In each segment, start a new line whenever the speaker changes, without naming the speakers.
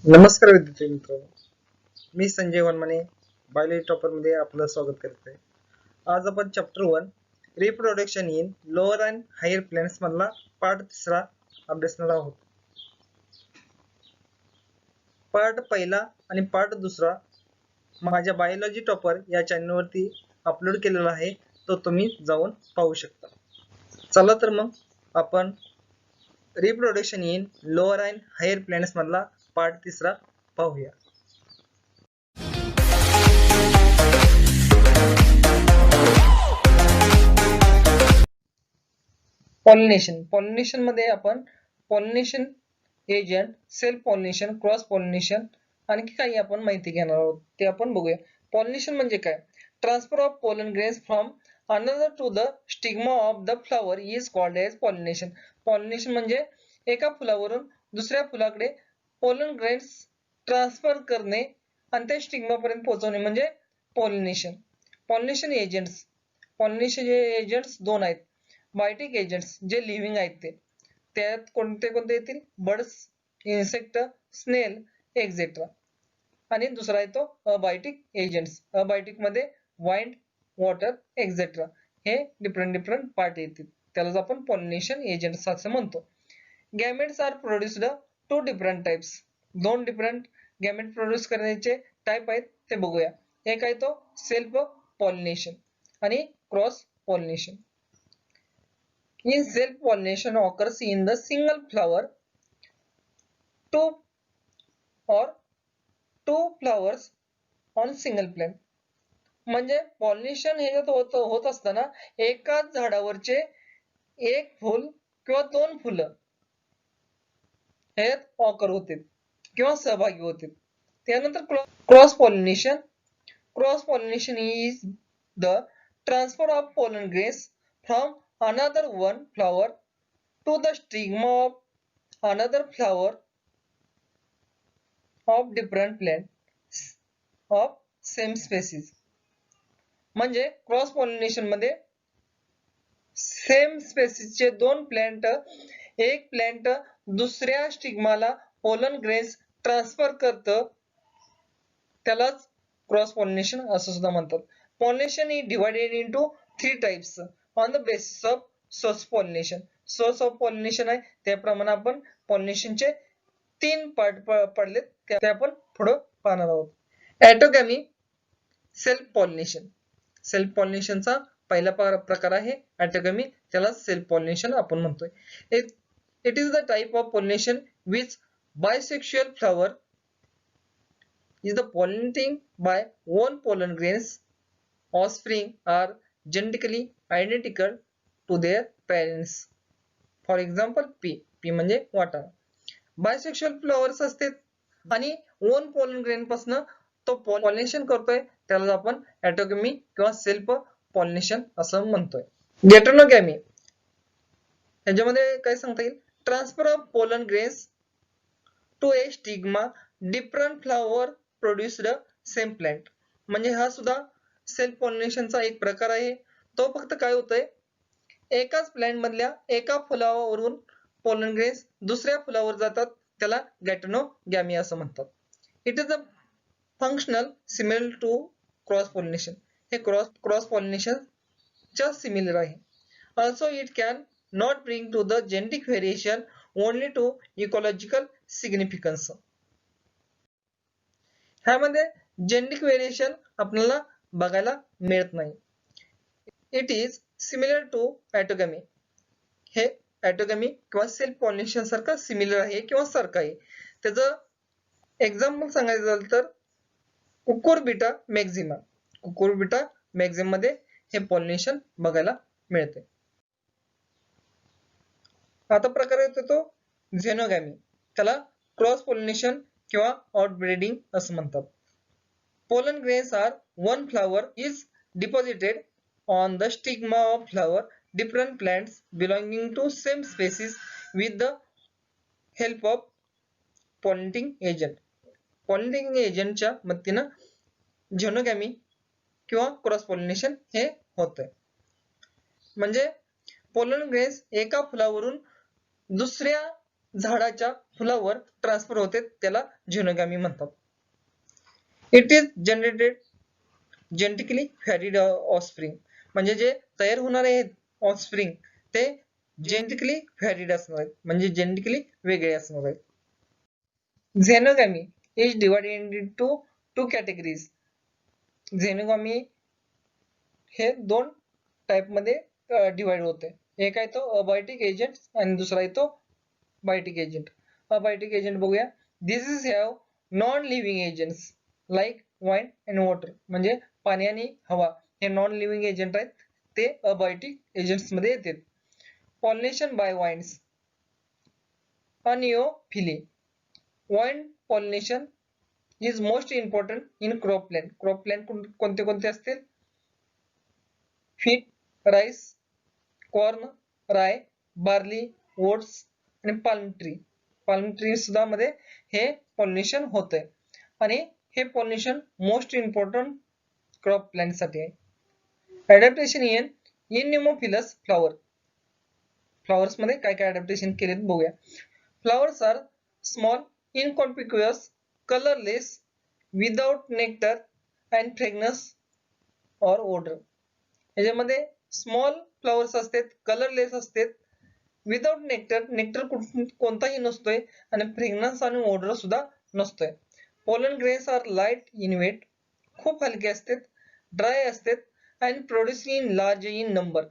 नमस्कार विद्यार्थी मित्रांनो, मी संजय वनमाने बायोलॉजी टॉपर मध्ये आपलं स्वागत करत आहे. आज आपण chapter 1 reproduction in lower and higher plants मधला पार्ट 3 अभ्यासणार आहोत. पार्ट पहिला आणि पार्ट 2 माझ्या बायोलॉजी टॉपर या चॅनल वरती अपलोड केलेला आहे, तो तुम्ही जाऊन पाहू शकता. चला तर मग आपण reproduction in lower and higher plants मधला पार्ट 3 पाहूया. पॉलिनेशन मध्ये आपण pollination agent, self pollination, cross pollination आणखी काही आपण माहिती घेणार आहोत, ते आपण बघूया. पॉलिनेशन म्हणजे काय? Transfer of pollen grains from another to the stigma of the flower is called as pollination. Pollination म्हणजे एका फुलावरून दुसऱ्या फुलाकडे पोलन ग्रेन्स ट्रान्सफर करणे आणि त्या स्टिग्मा पर्यंत पोहोचवणे म्हणजे पॉलिनेशन. पॉलिनेशन एजंट्स दोन आहेत. बायोटिक एजंट्स जे लिव्हिंग आहेत ते, त्यात कोणते कोणते येतील? Birds, insect, snail etcetera. आणि दुसरा आहे तो अबायोटिक एजंट्स. अबायोटिक मध्ये वाइंड, वॉटर एक्सेट्रा. हे डिफरंट पार्ट येतील, त्यालाच आपण पॉलिनेशन एजंट्स असं म्हणतो. Gametes are produced two different types. दोन डिफरंट गॅमेट प्रोड्यूस करण्याचे टाइप आहेत, ते बघूया. एक आहे तो सेल्फ पॉलिनेशन आणि cross pollination. In self pollination occurs in the single flower, two flowers on single plant. म्हणजे पॉलिनेशन हे होत असताना एकाच झाडावरचे एक फूल किंवा दोन फुलं ह्यात ऑकर होते किंवा सहभागी होते. त्यानंतर cross pollination is the transfer of pollen grains from another one flower to the stigma of another flower of different plants of same species. म्हणजे क्रॉस पॉलिनेशन मध्ये सेम स्पेसीसचे दोन प्लांट, एक प्लांट दुसऱ्या स्टिग्माला पोलन ग्रेन्स ट्रान्सफर करतं, त्यालाच cross pollination असं सुद्धा म्हणतात. Pollination is divided into 3 types on the basis of source pollination. Source of pollination आहे, त्याप्रमाणे आपण पॉलिनेशनचे 3 पार्ट पडलेत, ते आपण पुढे पाहणार आहोत. ऑटोगॅमी, सेल्फ पॉलिनेशन. सेल्फ पॉलिनेशनचा पहिला प्रकार आहे ऑटोगॅमी, त्याला सेल्फ पॉलिनेशन आपण म्हणतोय. It is the type of pollination which bisexual flower is the pollinating by one pollen grains. Offspring are genetically identical to their parents. For example, P म्हणजे वाटाणा. Bisexual flowers असतात आणि वन पोलन ग्रेन पासून तो pollination करतोय, त्याला आपण ऑटोगॅमी किंवा सेल्फ पॉलिनेशन असं म्हणतोय. गेटोनोगॅमी, ह्याच्यामध्ये काय सांगता येईल? Transfer of pollen grains to a stigma different flower produced same plant. म्हणजे हा सुद्धा सेल्फ पॉलिनेशनचा एक प्रकार आहे. तो फक्त काय होतंय, एकाच प्लांट मधल्या एका फुलावरून पोलन ग्रेन्स दुसऱ्या फुलावर जातात, त्याला गॅटोनोगॅमी असं म्हणतात. It is a functional similar to cross pollination. हे क्रॉस पॉलिनेशन च्या सिमिलर आहे. Also it can not bring to the genetic variation, only to ecological significance. ह्यामध्ये जेनेटिक व्हेरिएशन आपल्याला बघायला मिळत नाही. It is similar to autogamy. हे autogamy किंवा सेल्फ पॉलिनेशन सारखं सिमिलर आहे किंवा सारखं आहे. त्याचं एक्झाम्पल सांगायचं झालं तर कुकुरबिटा मॅक्झिमा. कुकुरबिटा मॅक्झिम मध्ये हे पॉलिनेशन बघायला मिळते. आता प्रकार येतो तो झेनोगॅमी. त्याला क्रॉस पॉलिनेशन किंवा आउटब्रीडिंग असं म्हणतात. Pollen grains are one flower is deposited on the stigma of flower different plants belonging to same species with the help of pollinating agent. Pollinating agent च्या मदतीने झेनोगॅमी किंवा क्रॉस पॉलिनेशन हे होतंय. म्हणजे pollen grains एका फुलावरून दुसऱ्या झाडाच्या फुलावर ट्रान्सफर होते त्याला झेनोगामी म्हणतात. It is generated genetically व्हॅरिड offspring, म्हणजे जे तयार होणारे आहेत ऑफस्प्रिंग ते जेनेटिकली व्हॅरिड असणार आहेत, म्हणजे जेनेटिकली वेगळे असणार आहेत. Xenogamy is divided into two categories. Xenogamy हे दोन टाइप मध्ये डिवाइड होते. एक आहे तो अबायोटिक एजंट आणि दुसरा आहे तो बायोटिक एजंट. अबायोटिक एजंट बघूया. This have non living agents like wind and water, म्हणजे पाणी आणि हवा हे नॉन लिव्हिंग एजंट आहेत, ते अबायोटिक एजंट्स मध्ये येतात. Pollination by winds, anemophily. Wind pollination is most important in crop plant. Crop plant कोणते कोणते असतील? Wheat, rice, corn, rye, barley, oats आणि पाल्म ट्री. पाल्म ट्री सुद्धा मध्ये हे पॉलिनेशन होतंय आणि हे pollination most important crop plant साठी आहे. Adaptation in anemophilous flower. Flowers मध्ये काय काय अडॅप्टेशन केले बघूया. Flowers are small, inconspicuous, colourless, without nectar and fragrance और ओडर. याच्यामध्ये स्मॉल फ्लॉवर्स असतात, कलरलेस असतात, विदाउट नेक्टर, नेक्टर कोणताही नसतोय आणि फ्रेग्रन्स आणि ओडर सुद्धा नसतोय. Pollen grains are light in weight, खूप हलके असतात, ड्राय असतात and producing in large in number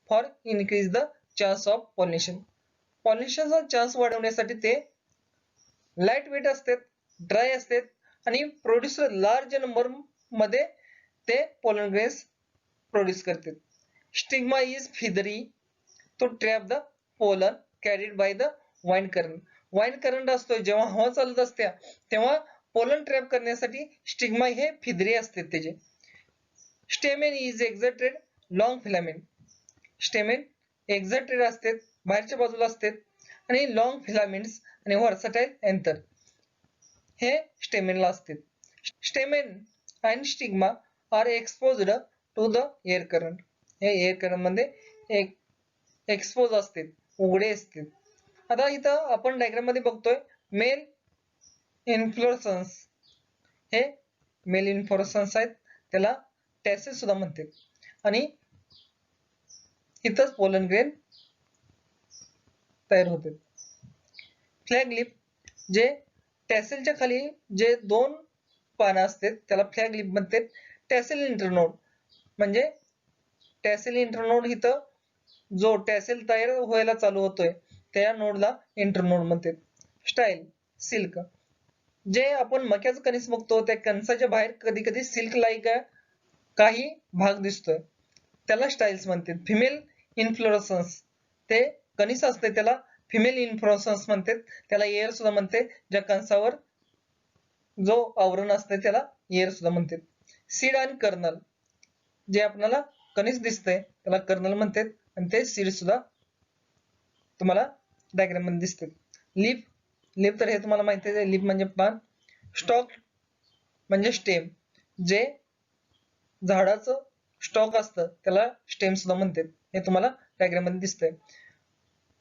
for increase the chance of pollination. पॉलिनेशनचा चान्स वाढवण्यासाठी ते लाईट वेट असतात, ड्राय असतात आणि प्रोड्यूस लार्ज नंबर मध्ये ते पोलन ग्रेन्स प्रोड्यूस करतात. Stigma is feathery to trap the pollen carried by the wind current. Wind current असतो जेव्हा हवा चालत असते तेव्हा पोलन ट्रॅप करण्यासाठी स्टिग्मा हे फिदरी असते त्याचे. Stamen is exserted long filament. Stamen exserted असते, बाहेरच्या बाजूला असते आणि long filaments and versatile anther हे स्टेमेनला असते. Stamen and stigma are exposed to the air current. हे एअर करंट मध्ये एक्सपोज असते, उघडे असते. आता इथं आपण डायग्राम मध्ये बघतोय मेल इन्फ्लोरेसन्स. हे मेल इन्फ्लोरेसन्स आहेत, त्याला टॅसेल सुद्धा म्हणतात आणि इथंच पोलन ग्रेन तयार होते. फ्लॅग लिप, जे टॅसेलच्या खाली जे दोन पानं असतात त्याला फ्लॅग लिप म्हणतात. टॅसेल इंटरनोड, म्हणजे टॅसेल इंटरनोड इथं जो टॅसेल तयार व्हायला चालू होतोय त्या नोडला इंटरनोड म्हणतात. स्टाईल सिल्क, जे आपण मक्याचं कणीस बघतो त्या कणसाच्या बाहेर कधी कधी सिल्क लाईक काही भाग दिसतोय त्याला स्टाईल्स म्हणतात. फिमेल इन्फ्लोरेसन्स, ते कणीस असते त्याला फिमेल इन्फ्लोरेसन्स म्हणतात, त्याला एअर सुद्धा म्हणते. ज्या कणसावर जो आवरण असते त्याला एअर सुद्धा म्हणतात. सीड आणि कर्नल, जे आपल्याला कणीस दिसतंय त्याला कर्नल म्हणतात आणि ते सीड सुद्धा तुम्हाला डायग्राम मध्ये दिसते. लीफ, लीफ तर हे तुम्हाला माहिती आहे, लीफ म्हणजे पान. स्टॉक म्हणजे स्टेम, जे झाडाचं स्टॉक असतं त्याला स्टेम सुद्धा म्हणतात, हे तुम्हाला डायग्राम मध्ये दिसतंय.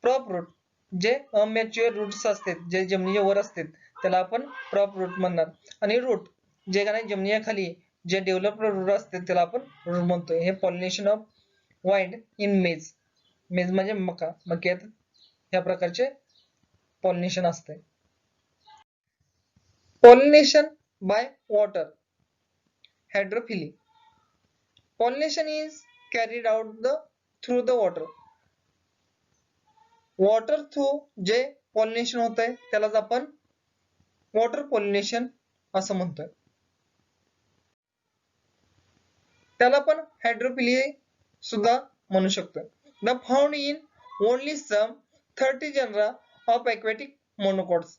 प्रॉप रूट, जे अमॅच्युअर रूट्स असतात जे जमिनीच्या वर असतात त्याला आपण प्रॉप रूट म्हणणार. आणि रूट जे काय जमिनीच्या खाली जे डेव्हलप्ड रूट असतात त्याला आपण रूट म्हणतोय. हे पॉलिनेशन ऑफ वाइंड इन मेज. मेज म्हणजे मका, मक्यात या प्रकारचे पॉलिनेशन असते. Pollination by water, hydrophily. Pollination is carried out through the water. Water through जे पॉलिनेशन होत आहे त्यालाच आपण वॉटर पॉलिनेशन असं म्हणतोय. त्याला आपण हायड्रोफिली सुद्धा म्हणू शकतो. The found in only some 30 genera of aquatic monocots,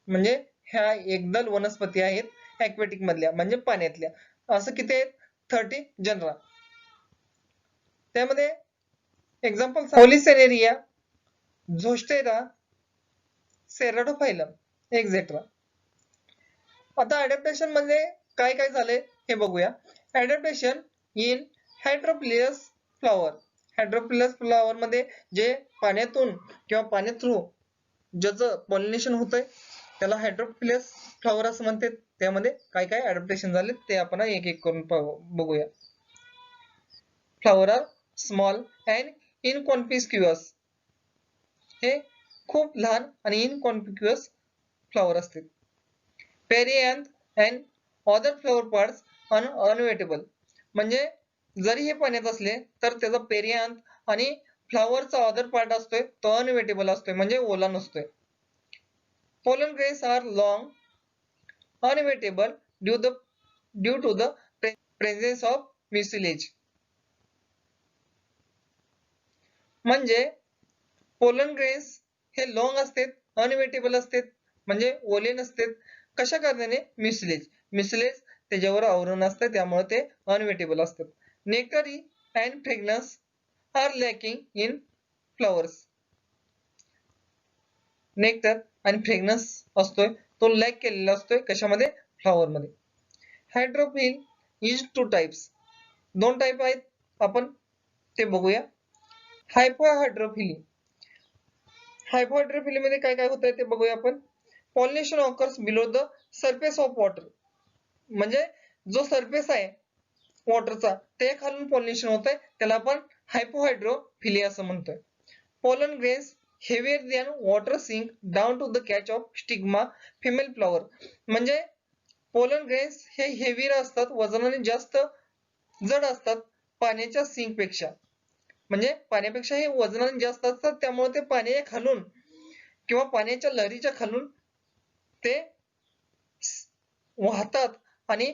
म्हणजे ह्या एकदल वनस्पती आहेत एक्वेटिक मधल्या म्हणजे पाण्यातल्या. असं किती आहेत? 30 जनरा. त्यामध्ये एक्झाम्पल पॉलिसेनेरिया, झोस्टेरा, सेराडोफायलम एक्सेट्रा. आता अडॅप्टेशन मध्ये काय काय झाले हे बघूया. Adaptation in hydrophilous flower. Hydrophilous flower मध्ये जे पाण्यातून किंवा पाण्या थ्रू ज्याचं पॉलिनेशन होतंय त्याला हायड्रोफिलस फ्लॉवर असं म्हणतात. त्यामध्ये काय काय अडॅप्टेशन झाले ते आपण एक एक करून बघूया. Flower are small and inconspicuous. हे खूप लहान आणि इनकॉन्स्पिक्युअस फ्लॉवर असतात. Perianth and other flower parts unwettable. म्हणजे जरी हे पाण्यात असले तर त्याचा पेरियांथ आणि फ्लॉवरचा अदर पार्ट असतोय तो अनवेटेबल असतोय म्हणजे ओला नसतोय. Pollen grains are long, unwettable due to the presence of mucilage. म्हणजे पोलन ग्रेन्स हे लॉंग असतात, अनवेटेबल असतात म्हणजे ओले नसतात. कशा कारणाने? म्युसिलेज. म्युसिलेज त्याच्यावर आवरण असतं त्यामुळे ते अनवेटेबल असतात. Nectary and fragrance are lacking in flowers. Nectar आणि फ्रेग्रन्स असतोय तो लॅक केलेला असतोय कशामध्ये? फ्लॉवर मध्ये. Hydrophily is two types. दोन टाइप आहेत आपण ते बघूया. हायपोहायड्रोफिली. हायपोहायड्रोफिली मध्ये काय काय होतंय ते बघूया आपण. Pollination occurs below the surface of water. म्हणजे जो सरफेस आहे वॉटरचा ते खालून पॉलिनेशन होतंय त्याला आपण हायपोहायड्रोफिली असं म्हणतोय. Pollen grains heavier than water sink down to the catch of stigma female flower. म्हणजे पोलन ग्रेन्स हे हेवियर असतात, वजनाने जास्त जड असतात पाण्याच्या सिंक पेक्षा. म्हणजे पाण्यापेक्षा हे वजनाने जास्त असतात त्यामुळे ते पाण्याच्या खालून किंवा पाण्याच्या लहरीच्या खालून ते वाहतात आणि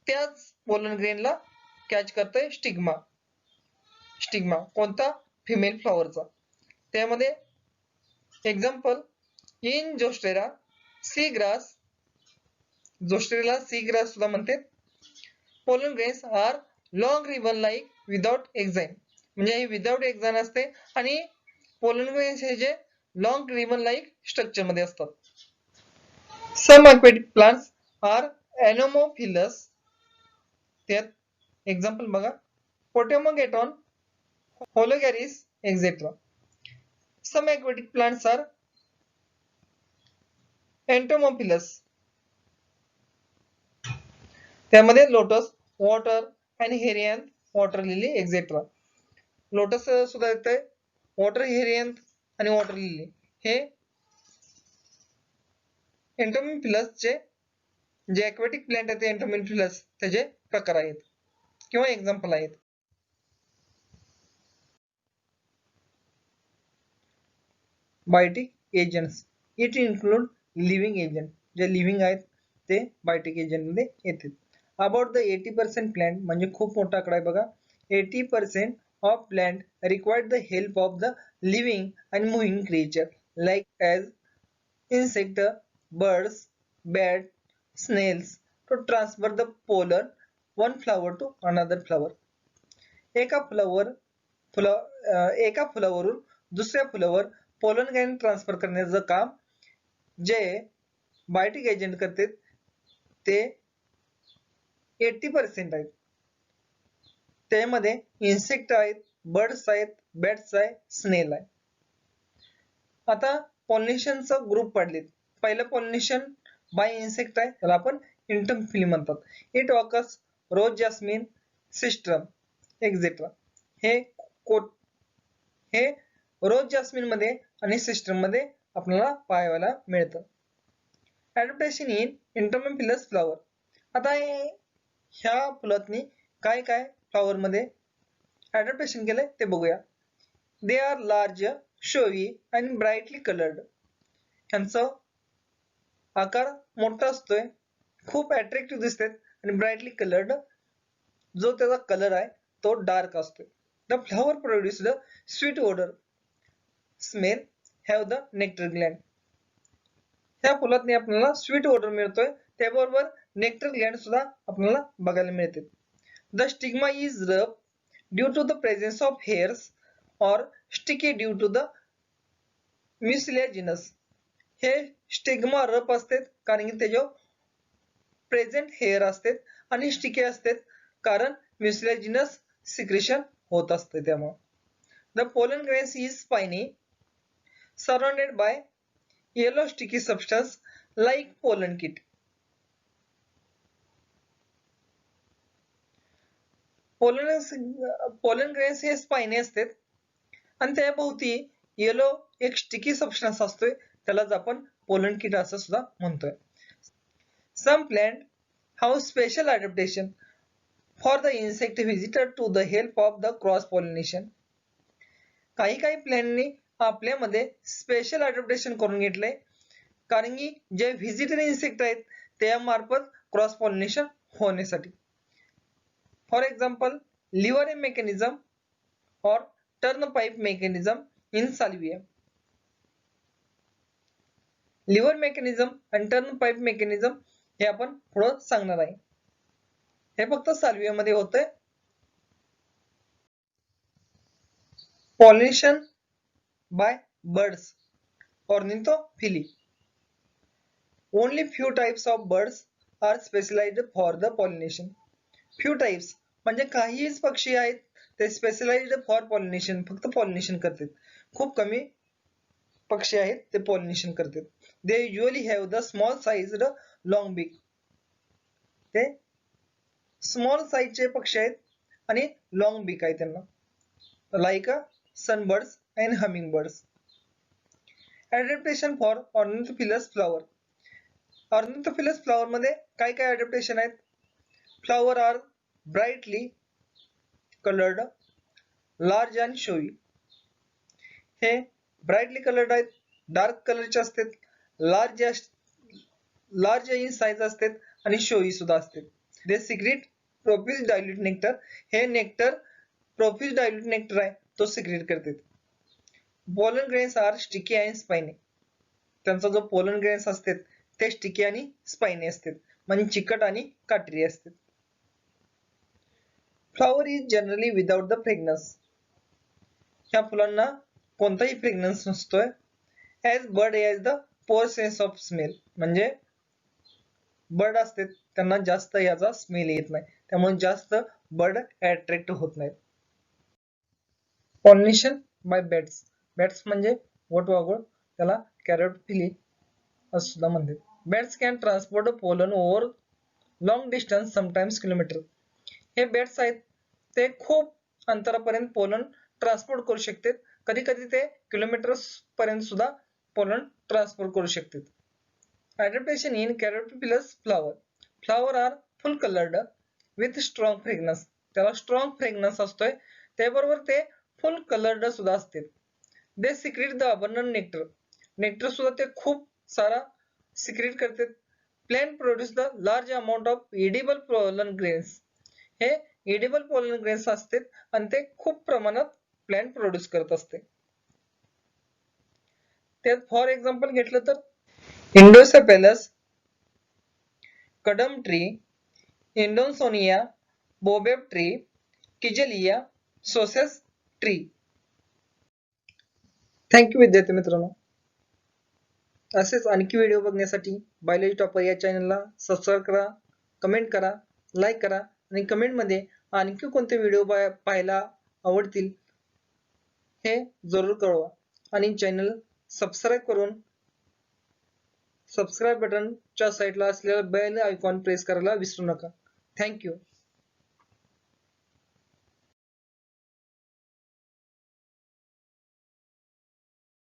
त्याच पोलन ग्रेनला कॅच करतोय स्टिग्मा. स्टिग्मा कोणता? फिमेल फ्लॉवरचा. त्यामध्ये example in Zostera sea grass. जोस्टेराला सी ग्रास सुद्धा म्हणतात. Pollen grains are long ribbon like without exine. म्हणजे हे विदाउट एक्झाइन असते आणि पोलन ग्रेन्स हे जे लॉंग रिबन लाईक स्ट्रक्चर मध्ये असतात. Some aquatic plants are anemophilous. त्यात एक्झाम्पल बघा. पोटेमोगेटॉन, होलोगॅरिस etcetera. Some aquatic plants are entomophilous. त्यामध्ये लोटस, वॉटर आणि हेरियंथ, वॉटर लिली एक्सेट्रा. लोटस सुद्धा येते, वॉटर हेरियंथ आणि वॉटर लिली हे एंटोमोफिलस चे जे aquatic प्लांट आहेत ते एंटोमोफिलस त्याचे प्रकार आहेत किंवा एक्झाम्पल आहेत. Biotic agents. It include living agent. जे लिव्हिंग आहेत ते बायोटिक एजंट मध्ये येतात. अबाउट द 80% प्लांट म्हणजे खूप मोठा आकडा आहे बघा. 80% of plant required the help of the living and moving creature like as insect, birds, bat, snails to transfer the pollen one flower to another flower. एका फुलावरून दुसऱ्या फुलावर पोलन ग्रेन ट्रान्सफर करण्याचं काम जे बायोटिक एजंट करते ते 80% आहेत. त्यामध्ये insect आहेत, बर्ड्स आहेत, बॅट्स आहे, स्नेल आहे. आता पॉलिनेशनचा ग्रुप पडलेत. पहिलं पॉलिनेशन बाय इन्सेक्ट आहे त्याला आपण इंटरफिली म्हणतात. It occurs rose, jasmine, Cestrum etcetera. हे रोज जास्मिन मध्ये आणि सिस्टम मध्ये आपल्याला पाहायला मिळतं. ऍडॅप्टेशन इन इंटरफिलस फ्लॉवर. आता ह्या फुलातनी काय काय फ्लॉवर मध्ये ऍडॅप्टेशन केलंय ते बघूया. दे आर लार्ज, शोवी आणि ब्राईटली कलर्ड. यांचा आकार मोठा असतोय, खूप अट्रॅक्टिव्ह दिसतात आणि ब्राईटली कलर्ड. जो त्याचा कलर आहे तो डार्क असतोय. The flower produce the sweet odour, smell, have the nectar gland. ह्या फुलातनी आपल्याला स्वीट ओडर मिळतोय त्याबरोबर नेक्टर ग्लँड सुद्धा आपल्याला बघायला मिळते. The stigma is rough due to the presence of hairs और sticky due to the mucilaginous. हे स्टिग्मा रफ असतात कारण की त्याच्यावर प्रेझेंट हेअर असतात आणि स्टिकी असतात कारण म्युसिलेजिनस सिक्रेशन होत असते त्यामुळे. The pollen grains is spiny, surrounded by yellow sticky substance like pollen kit. pollen grains हे स्पायनी असतात आणि त्याभोवती येलो एक स्टिकी सबस्टन्स असतोय, त्यालाच आपण पोलन किट असं सुद्धा म्हणतोय. Some plant have special adaptation for the insect visitor to the help of the cross pollination. काही प्लॅननी आपल्यामध्ये स्पेशल अडॅप्टेशन करून घेतलंय, कारण की जे व्हिजिटर इन्सेक्ट आहेत त्यामार्फत क्रॉस पॉलिनेशन होण्यासाठी. फॉर एक्झाम्पल लिव्हर मेकॅनिझम और turnpipe mechanism in Salvia. Lever mechanism आणि टर्नपाइप मेकॅनिझम हे आपण पुढे सांगणार आहे. हे फक्त साल्विया मध्ये होतंय. Pollination by birds, ornithophily. Only few types of birds are specialized for the pollination. Few types म्हणजे काहीच पक्षी आहेत ते स्पेशलाइज्ड फॉर पॉलिनेशन, फक्त पॉलिनेशन करतात. खूप कमी पक्षी आहेत ते पॉलिनेशन करतात. They usually have the small sized long beak. ते स्मॉल साइजचे पक्षी आहेत आणि लॉंग बीक आहे त्यांना, like sunbirds and hummingbirds. Adaptation for ornithophilous flower. Ornithophilous flower मध्ये काय काय adaptation आहेत? Flower are brightly colored, large and showy. हे brightly colored आहेत, डार्क कलरचे असतात, लार्ज इन साइज असतात आणि शोई सुद्धा असतात. They secrete profuse dilute nectar. हे नेक्टर profuse dilute nectar आहे तो सिक्रेट करतात. Pollen grains are sticky and spiny. त्यांचा जो pollen grains असतात ते स्टिकी आणि स्पायनी असतात, म्हणजे चिकट आणि काटेरी असतात. Flower is generally without the fragrance. ह्या फुलांना कोणताही फ्रेग्रन्स नसतोय. As bird has the poor sense of smell. म्हणजे बर्ड असतात त्यांना जास्त याचा स्मेल येत नाही, त्यामुळे जास्त बर्ड अट्रॅक्ट होत नाहीत. Pollination by bats. बॅट्स म्हणजे वटवाघूळ, त्याला कॅरोटिफिली असं सुद्धा म्हणतात. Bats can transport pollen over long distance, sometimes kilometre. हे बॅट्स आहेत ते खूप अंतरापर्यंत पोलन ट्रान्सपोर्ट करू शकतात. कधी कधी ते किलोमीटर्स पर्यंत सुद्धा पोलन ट्रान्सपोर्ट करू शकतात. Adaptation in Caterpillar's flower. Flower are full colored with strong fragrance. त्याला स्ट्रॉंग फ्रेग्रन्स असतोय, त्याबरोबर ते फुल कलर्ड सुद्धा असतात. They secrete the abundant nectar. Nectar सुद्धा ते खूप सारा सिक्रेट करतात. Plant produce the large amount of edible pollen grains. हे edible pollen grains असतात आणि ते खूप प्रमाणात प्लांट प्रोड्यूस करत असते. त्यात फॉर एक्झाम्पल घेतलं तर इंडोसेफेलस, कडम ट्री, इंडोसोनिया, बोबेब ट्री, किजेलिया, सोसेस ट्री. थँक्यू विद्यार्थी मित्रांनो. असेच आणखी व्हिडिओ बघण्यासाठी बायोलॉजी टॉपर या चॅनलला सबस्क्राईब करा, कमेंट करा, लाईक करा आणि कमेंटमध्ये आणखी कोणते व्हिडिओ पाहायला आवडतील हे जरूर कळवा. आणि चॅनल सबस्क्राईब करून सबस्क्राईब बटनच्या साईडला असलेला बेल आयकॉन प्रेस करायला विसरू नका. थँक्यू.